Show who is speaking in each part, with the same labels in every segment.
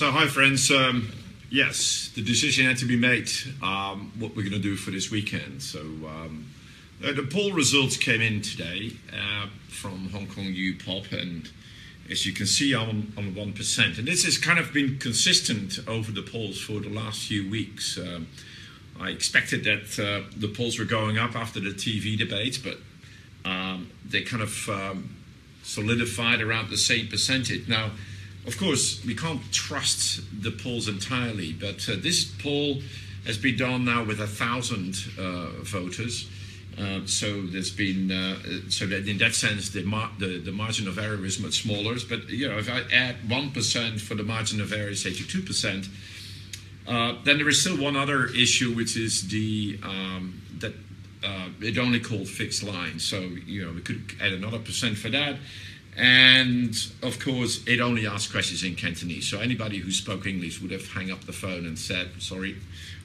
Speaker 1: So hi friends, yes, the decision had to be made what we're going to do for this weekend. So the poll results came in today from Hong Kong UPOP, and as you can see I'm on 1%, and this has kind of been consistent over the polls for the last few weeks. I expected that the polls were going up after the TV debate, but they kind of solidified around the same percentage. Now, of course, we can't trust the polls entirely, but this poll has been done now with 1,000 voters. So there's been so that in that sense the margin of error is much smaller. But you know, if I add 1% for the margin of error, say to 2%, then there is still one other issue, which is the that it only called fixed line. So you know, we could add another percent for that. And of course, it only asked questions in Cantonese. So anybody who spoke English would have hung up the phone and said, sorry.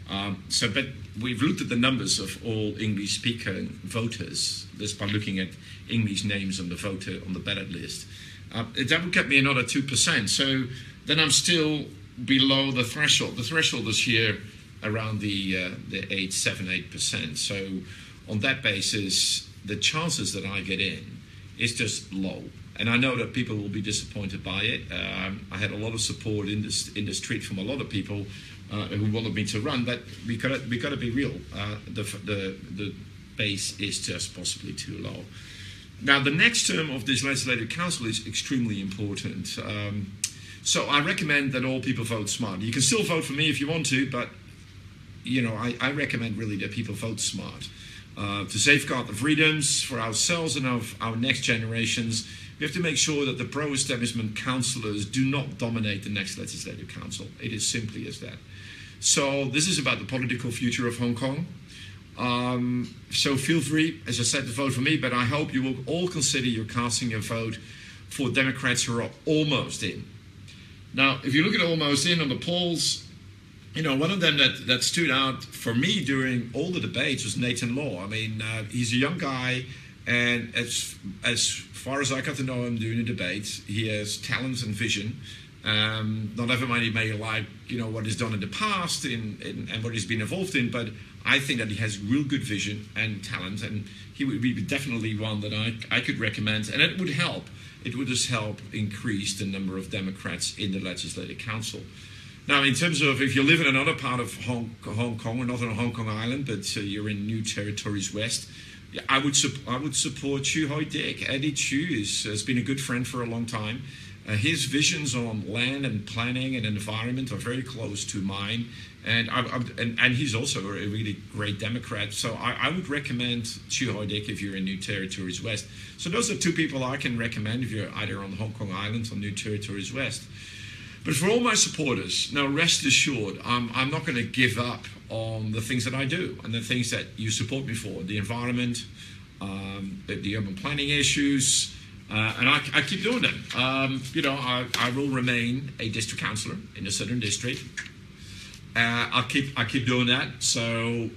Speaker 1: But we've looked at the numbers of all English speaking voters just by looking at English names on the ballot list. That would get me another 2%. So then I'm still below the threshold. The threshold is here around the 8%. So on that basis, the chances that I get in is just low. And I know that people will be disappointed by it. I had a lot of support in the street from a lot of people who wanted me to run, but we got to be real. The base is just possibly too low. Now, the next term of this legislative council is extremely important. So I recommend that all people vote smart. You can still vote for me if you want to, but you know, I recommend really that people vote smart to safeguard the freedoms for ourselves and of our next generations. We have to make sure that the pro-establishment councillors do not dominate the next legislative council. It is simply as that. So this is about the political future of Hong Kong. So feel free, as I said, to vote for me, but I hope you will all consider you're casting your vote for Democrats who are almost in. Now, if you look at almost in on the polls, you know, one of them that stood out for me during all the debates was Nathan Law. I mean, he's a young guy, and as far as I got to know him during the debates, he has talent and vision. Not everybody may like, you know, what he's done in the past and what he's been involved in, but I think that he has real good vision and talent, and he would be definitely one that I could recommend, and it would help. It would just help increase the number of Democrats in the Legislative Council. Now, in terms of if you live in another part of Hong Kong, or not on Hong Kong Island, but you're in New Territories West, I would support Chu Hoi Dick. Eddie Chu has been a good friend for a long time. His visions on land and planning and environment are very close to mine, and he's also a really great Democrat. So I would recommend Chu Hoi Dick if you're in New Territories West. So those are two people I can recommend if you're either on Hong Kong Island or New Territories West. But for all my supporters, now rest assured, I'm not going to give up on the things that I do and the things that you support me for, the environment, the urban planning issues, and I keep doing them. You know, I will remain a district councillor in the Southern District. I keep doing that. So,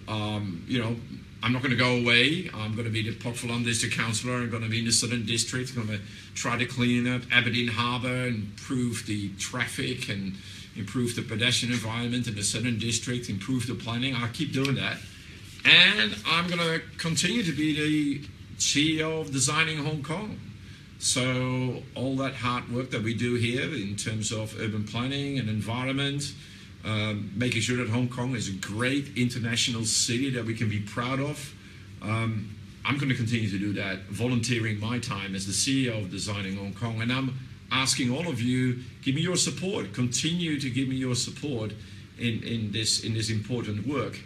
Speaker 1: you know, I'm not going to go away. I'm going to be the Pok Fulam District Councillor. I'm going to be in the Southern District. I'm going to try to clean up Aberdeen Harbour, improve the traffic and improve the pedestrian environment in the Southern District, improve the planning. I'll keep doing that. And I'm going to continue to be the CEO of Designing Hong Kong. So all that hard work that we do here in terms of urban planning and environment, making sure that Hong Kong is a great international city that we can be proud of. I'm going to continue to do that, volunteering my time as the CEO of Designing Hong Kong. And I'm asking all of you, give me your support. Continue to give me your support in this important work.